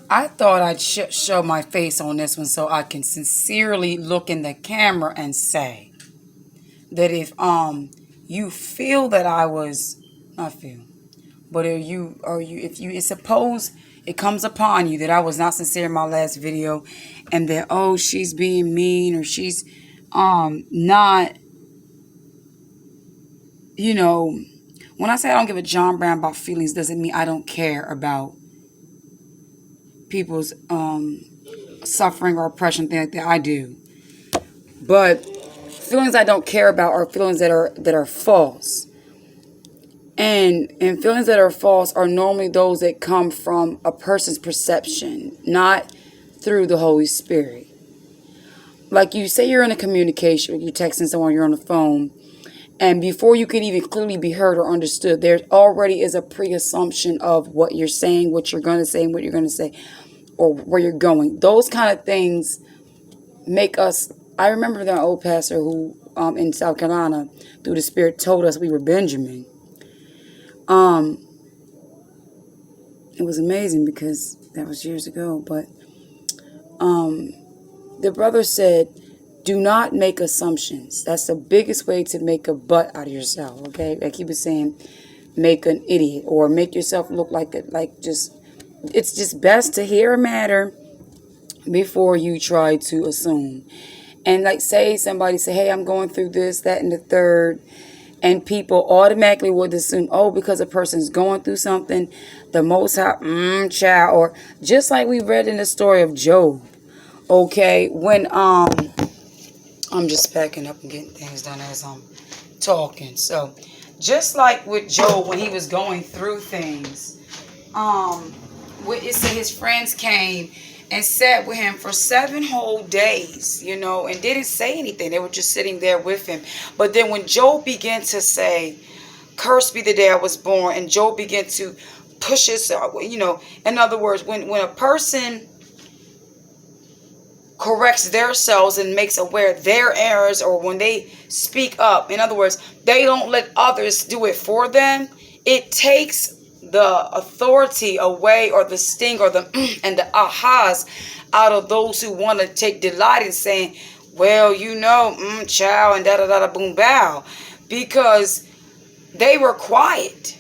I thought I'd show my face on this one so I can sincerely look in the camera and say that if you feel that I was not feel, but if you suppose it comes upon you that I was not sincere in my last video, and that she's being mean, or she's not, you know, when I say I don't give a John Brown about feelings, doesn't mean I don't care about people's suffering or oppression, thing like that. I do. But feelings I don't care about are feelings that are false. And feelings that are false are normally those that come from a person's perception, not through the Holy Spirit. Like, you say you're in a communication, you're texting someone, you're on the phone, and before you can even clearly be heard or understood, there already is a pre-assumption of what you're saying, what you're going to say, and what you're going to say, or where you're going. Those kind of things make us... I remember that old pastor who, in South Carolina, through the Spirit, told us we were Benjamin. It was amazing because that was years ago, but the brother said, do not make assumptions. That's the biggest way to make a butt out of yourself, okay? Like he was saying, make an idiot or make yourself look like it's just best to hear a matter before you try to assume. And like, say somebody say, hey, I'm going through this, that, and the third, and people automatically would assume, because a person's going through something, the Most High, child, or just like we read in the story of Job, okay, when I'm just packing up and getting things done as I'm talking. So, just like with Job, when he was going through things, it said his friends came and sat with him for 7 whole days, and didn't say anything. They were just sitting there with him. But then when Job began to say, "Cursed be the day I was born," and Job began to push himself, in other words, when a person corrects themselves and makes aware their errors, or when they speak up, in other words, they don't let others do it for them, it takes the authority away, or the sting, or the and the ahas out of those who want to take delight in saying, well, chow, and da da da da boom bow, because they were quiet.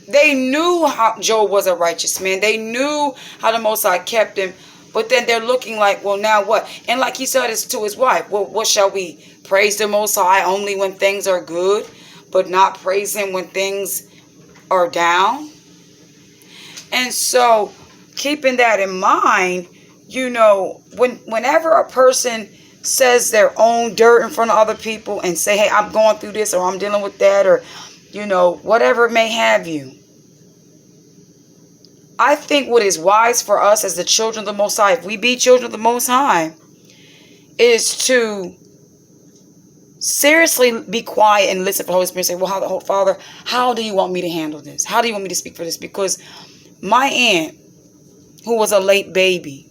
They knew how Job was a righteous man. They knew how the Most High kept him. But then they're looking like, well, now what? And like he said to his wife, well, what shall we praise the Most High only when things are good, but not praise him when things are down? And so, keeping that in mind, whenever a person says their own dirt in front of other people and say, hey, I'm going through this, or I'm dealing with that, or, whatever it may have you, I think what is wise for us as the children of the Most High, if we be children of the Most High, is to seriously be quiet and listen for the Holy Spirit and say, well, Father, how do you want me to handle this? How do you want me to speak for this? Because my aunt, who was a late baby,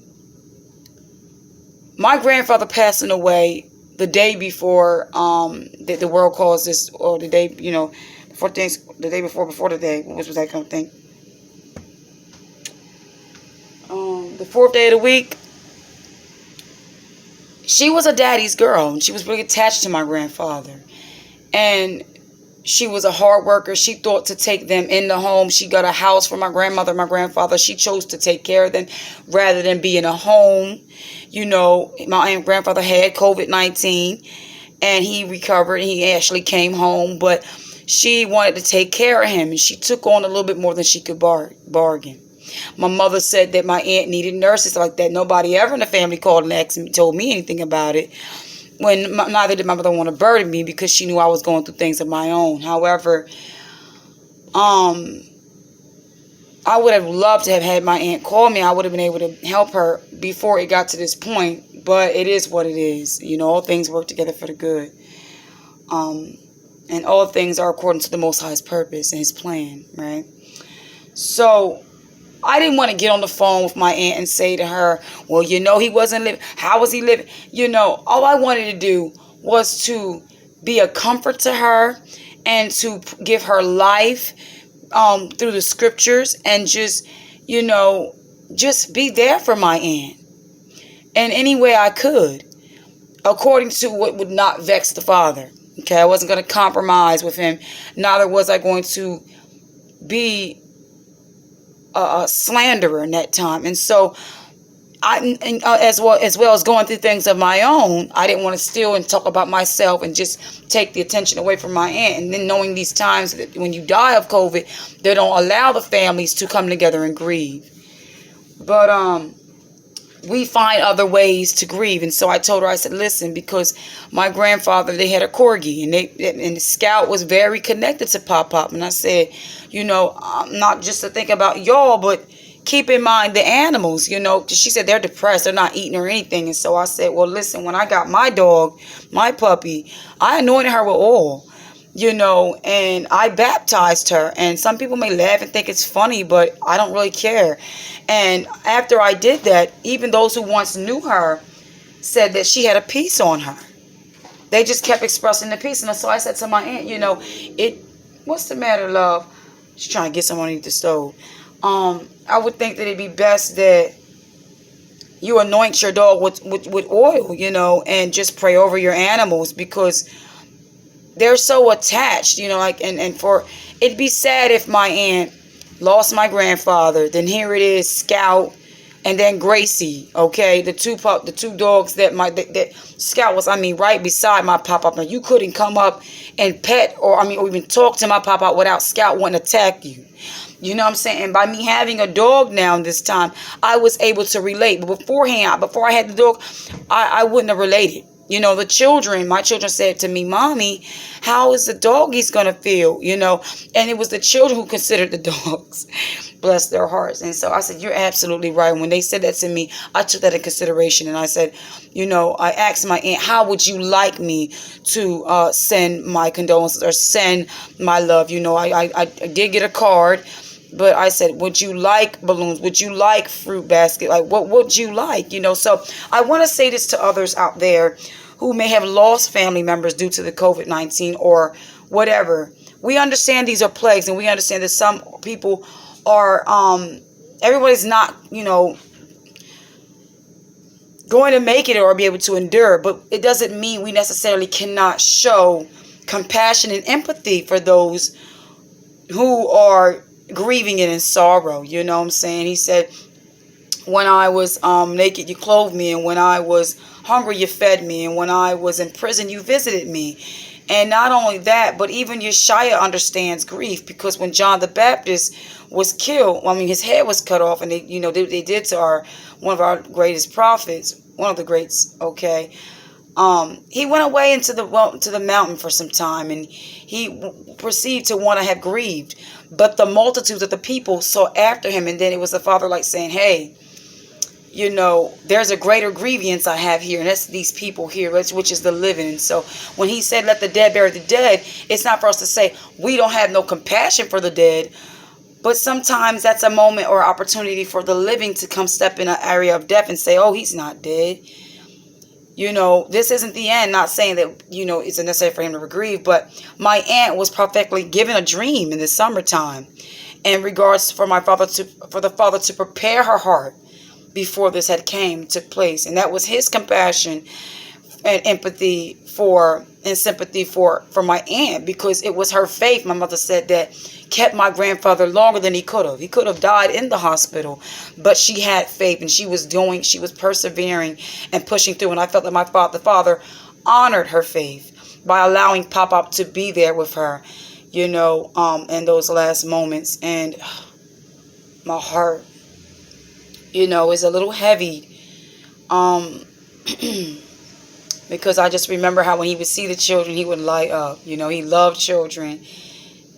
my grandfather passing away the day before the world calls this, or the day, before things, the day before the day, what was that kind of thing? The 4th day of the week. She was a daddy's girl, and she was really attached to my grandfather. And she was a hard worker. She thought to take them in the home. She got a house for my grandmother and my grandfather. She chose to take care of them rather than be in a home. My grandfather had COVID-19, and he recovered, and he actually came home. But she wanted to take care of him, and she took on a little bit more than she could bargain. My mother said that my aunt needed nurses like that. Nobody ever in the family called and told me anything about it. When neither did my mother want to burden me, because she knew I was going through things of my own. However, I would have loved to have had my aunt call me. I would have been able to help her before it got to this point. But it is what it is. All things work together for the good. And all things are according to the Most High's purpose and his plan, right? So I didn't want to get on the phone with my aunt and say to her, well, he wasn't living. How was he living? All I wanted to do was to be a comfort to her and to give her life through the scriptures, and just, just be there for my aunt in any way I could, according to what would not vex the father. Okay, I wasn't going to compromise with him. Neither was I going to be a slanderer in that time. And so as well as going through things of my own, I didn't want to steal and talk about myself and just take the attention away from my aunt. And then knowing these times that when you die of COVID, they don't allow the families to come together and grieve. But we find other ways to grieve. And so I told her, I said, listen, because my grandfather, they had a corgi, and the Scout was very connected to Pop. And I said, not just to think about y'all, but keep in mind the animals, because she said they're depressed, they're not eating or anything. And so I said, well, listen, when I got my dog, my puppy, I anointed her with oil, and I baptized her. And some people may laugh and think it's funny, but I don't really care. And after I did that, even those who once knew her said that she had a peace on her. They just kept expressing the peace. And so I said to my aunt, what's the matter, love? She's trying to get someone underneath the stove. I would think that it'd be best that you anoint your dog with oil, and just pray over your animals, because they're so attached, and for it'd be sad if my aunt lost my grandfather. Then here it is, Scout, and then Gracie. Okay, the two dogs that Scout was, right beside my Pop. And you couldn't come up and pet or even talk to my Pop without Scout wanting to attack you. You know what I'm saying? And by me having a dog now this time, I was able to relate. But before I had the dog, I wouldn't have related. My children said to me, Mommy, how is the doggies going to feel? And it was the children who considered the dogs. Bless their hearts. And so I said, you're absolutely right. When they said that to me, I took that in consideration. And I said, I asked my aunt, how would you like me to send my condolences or send my love? I did get a card. But I said, would you like balloons? Would you like fruit basket? Like, what would you like? So I want to say this to others out there who may have lost family members due to the COVID-19 or whatever. We understand these are plagues, and we understand that some people are, everybody's not, going to make it or be able to endure. But it doesn't mean we necessarily cannot show compassion and empathy for those who are grieving it in sorrow. You know what I'm saying? He said, when I was naked, you clothed me, and when I was hungry, you fed me, and when I was in prison, you visited me. And not only that, but even Yeshua understands grief, because when John the Baptist was killed, his head was cut off, and they did to one of our greatest prophets, one of the greats. Okay, he went away to the mountain for some time, and he perceived to want to have grieved. But the multitudes of the people sought after him, and then it was the Father saying, hey, there's a greater grievance I have here, and that's these people here, which is the living. And so when he said, let the dead bury the dead, it's not for us to say we don't have no compassion for the dead, but sometimes that's a moment or opportunity for the living to come step in an area of death and say, oh, he's not dead. This isn't the end. Not saying that, it's necessary for him to grieve, but my aunt was prophetically given a dream in the summertime in regards for the Father to prepare her heart before this took place. And that was his compassion and empathy and sympathy for my aunt, because it was her faith, my mother said, that kept my grandfather longer than he could have. He could have died in the hospital, but she had faith, and she was persevering and pushing through. And I felt that the Father honored her faith by allowing Pop to be there with her, in those last moments. And my heart, is a little heavy, because I just remember how when he would see the children, he would light up. He loved children.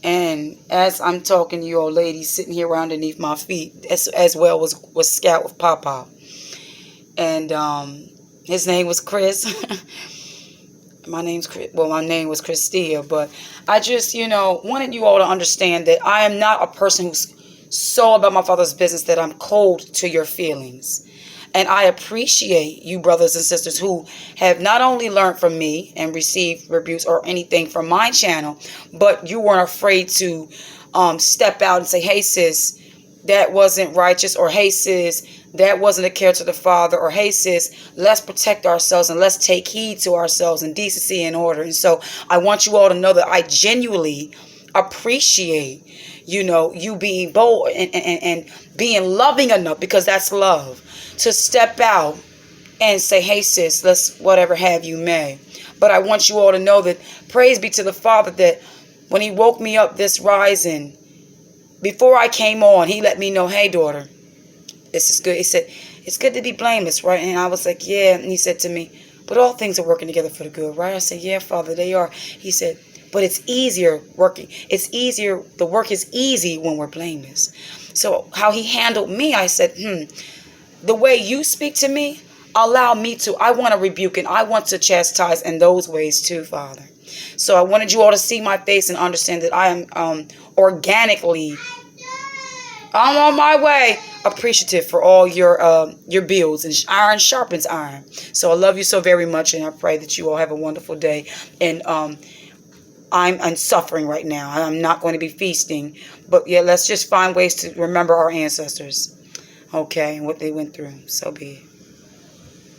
And as I'm talking to you old ladies sitting here underneath my feet, as well was Scout with Pop. And his name was Chris. My name was Christia. But I just, wanted you all to understand that I am not a person who's so about my Father's business that I'm cold to your feelings. And I appreciate you brothers and sisters who have not only learned from me and received rebukes or anything from my channel, but you weren't afraid to step out and say, hey, sis, that wasn't righteous, or hey sis, that wasn't a care to the Father, or hey sis, let's protect ourselves and let's take heed to ourselves in decency and order. And so I want you all to know that I genuinely appreciate, you being bold and being loving enough, because that's love, to step out and say, hey sis, let's whatever have you may. But I want you all to know that praise be to the Father that when he woke me up this rising, before I came on, he let me know, hey daughter, this is good. He said, it's good to be blameless, right? And I was like, yeah. And he said to me, but all things are working together for the good, right? I said, yeah, Father, they are. He said, but it's easier working. It's easier. The work is easy when we're blameless. So how he handled me, I said, the way you speak to me, allow me to. I want to rebuke and I want to chastise in those ways too, Father. So I wanted you all to see my face and understand that I am organically, I'm on my way, appreciative for all your builds, and iron sharpens iron. So I love you so very much, and I pray that you all have a wonderful day. And I'm suffering right now. I'm not going to be feasting, but yeah, let's just find ways to remember our ancestors, okay, and what they went through. So be it.